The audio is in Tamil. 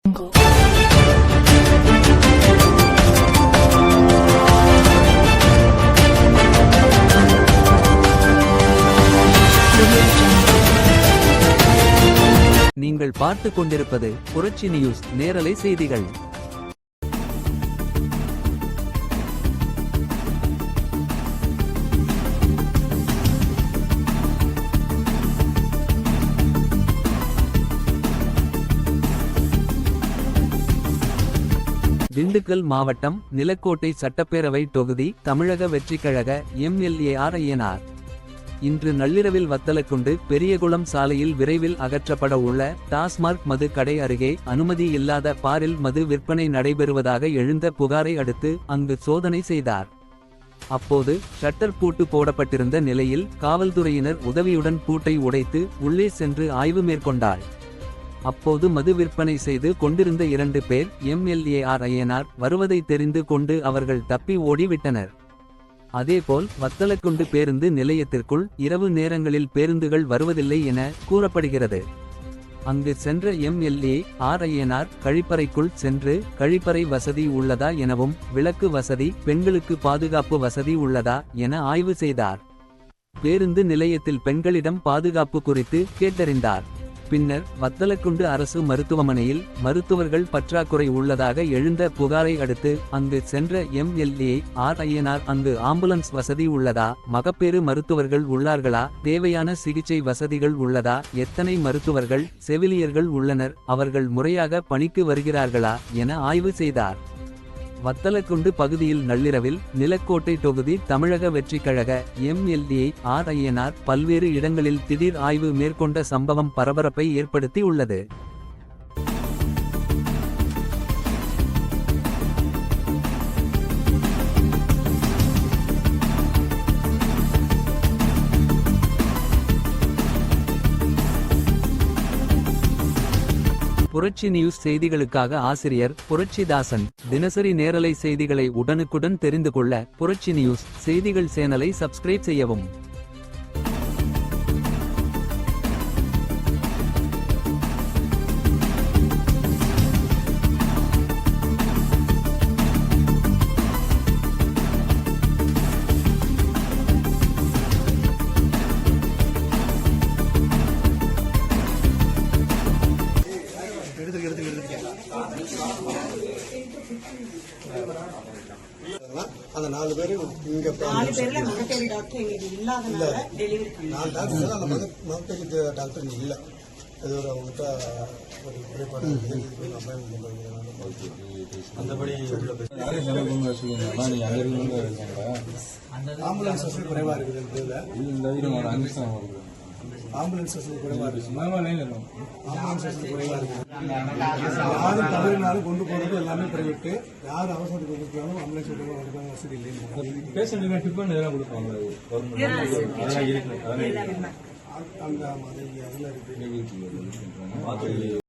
நீங்கள் பார்த்துக் கொண்டிருப்பது புரட்சி நியூஸ் நேரலை செய்திகள். திண்டுக்கல் மாவட்டம் நிலக்கோட்டை சட்டப்பேரவை தொகுதி தமிழக வெற்றிக்கழக எம்எல்ஏ ஆர் ஐயனார் இன்று நள்ளிரவில் வத்தலக்குண்டு பெரியகுளம் சாலையில் விரைவில் அகற்றப்பட உள்ள டாஸ்மார்க் மது கடை அருகே அனுமதி இல்லாத பாரில் மது விற்பனை நடைபெறுவதாக எழுந்த புகாரை அடுத்து அங்கு சோதனை செய்தார். அப்போது ஷட்டர் பூட்டு போடப்பட்டிருந்த நிலையில் காவல்துறையினர் உதவியுடன் பூட்டை உடைத்து உள்ளே சென்று ஆய்வு மேற்கொண்டார். அப்போது மது விற்பனை செய்து கொண்டிருந்த 2 பேர் எம்எல்ஏ ஆர் ஐயனார் வருவதை தெரிந்து கொண்டு அவர்கள் தப்பி ஓடிவிட்டனர். அதேபோல் வத்தலக்குண்டு பேருந்து நிலையத்திற்குள் இரவு நேரங்களில் பேருந்துகள் வருவதில்லை என கூறப்படுகிறது. அங்கு சென்ற எம்எல்ஏ ஆர் ஐயனார் கழிப்பறைக்குள் சென்று கழிப்பறை வசதி உள்ளதா எனவும் விளக்கு வசதி பெண்களுக்கு பாதுகாப்பு வசதி உள்ளதா என ஆய்வு செய்தார். பேருந்து நிலையத்தில் பெண்களிடம் பாதுகாப்பு குறித்து கேட்டறிந்தார். பின்னர் வத்தலக்குண்டு அரசு மருத்துவமனையில் மருத்துவர்கள் பற்றாக்குறை உள்ளதாக எழுந்த புகாரை அடுத்து அங்கு சென்ற எம்எல்ஏ ஆர் ஐயனார் அங்கு ஆம்புலன்ஸ் வசதி உள்ளதா, மகப்பேறு மருத்துவர்கள் உள்ளார்களா, தேவையான சிகிச்சை வசதிகள் உள்ளதா, எத்தனை மருத்துவர்கள் செவிலியர்கள் உள்ளனர், அவர்கள் முறையாக பணிக்கு வருகிறார்களா என ஆய்வு செய்தார். வத்தலக்குண்டு பகுதியில் நள்ளிரவில் நிலக்கோட்டை தொகுதி தமிழக வெற்றிக்கழக எம்எல்ஏ ஆர் ஐயனார் பல்வேறு இடங்களில் திடீர் ஆய்வு மேற்கொண்ட சம்பவம் பரபரப்பை ஏற்படுத்தி உள்ளது. புரட்சி நியூஸ் செய்திகளுக்காக ஆசிரியர் புரட்சிதாசன். தினசரி நேரலை செய்திகளை உடனுக்குடன் தெரிந்து கொள்ள புரட்சி நியூஸ் செய்திகள் சேனலை சப்ஸ்கிரைப் செய்யவும். அந்த 4 பேரும் இங்க 4 பேர்ல மகப்பேறு டாக்டர் எங்களுக்கு இல்லாதனால டெலிவரி பண்ணாங்க. 4 டாக்டர் அந்த மகப்பேறு டாக்டர் இல்ல. அது ஒரு அவங்ககிட்ட ஒரு குறைபாடு அந்தபடி ஆம்புலன்ஸ் வசதி குறைவா இருக்குது. ஆம்புலன்ஸ் வசதி குறைவா இருக்கு. ஆம்புலன்ஸ் வசதி குறைவா இருக்கு. யாரும் தவறினாலும் கொண்டு போறது எல்லாமே பிரைவேட். யார் அவசரத்துக்கு கொடுத்தாலும் ஆம்புலன்ஸ் வசதி இல்லைன்னு பேஷண்ட் டிஃபன் எல்லாம் கொடுப்பாங்க. அந்த அதுல இருக்கு.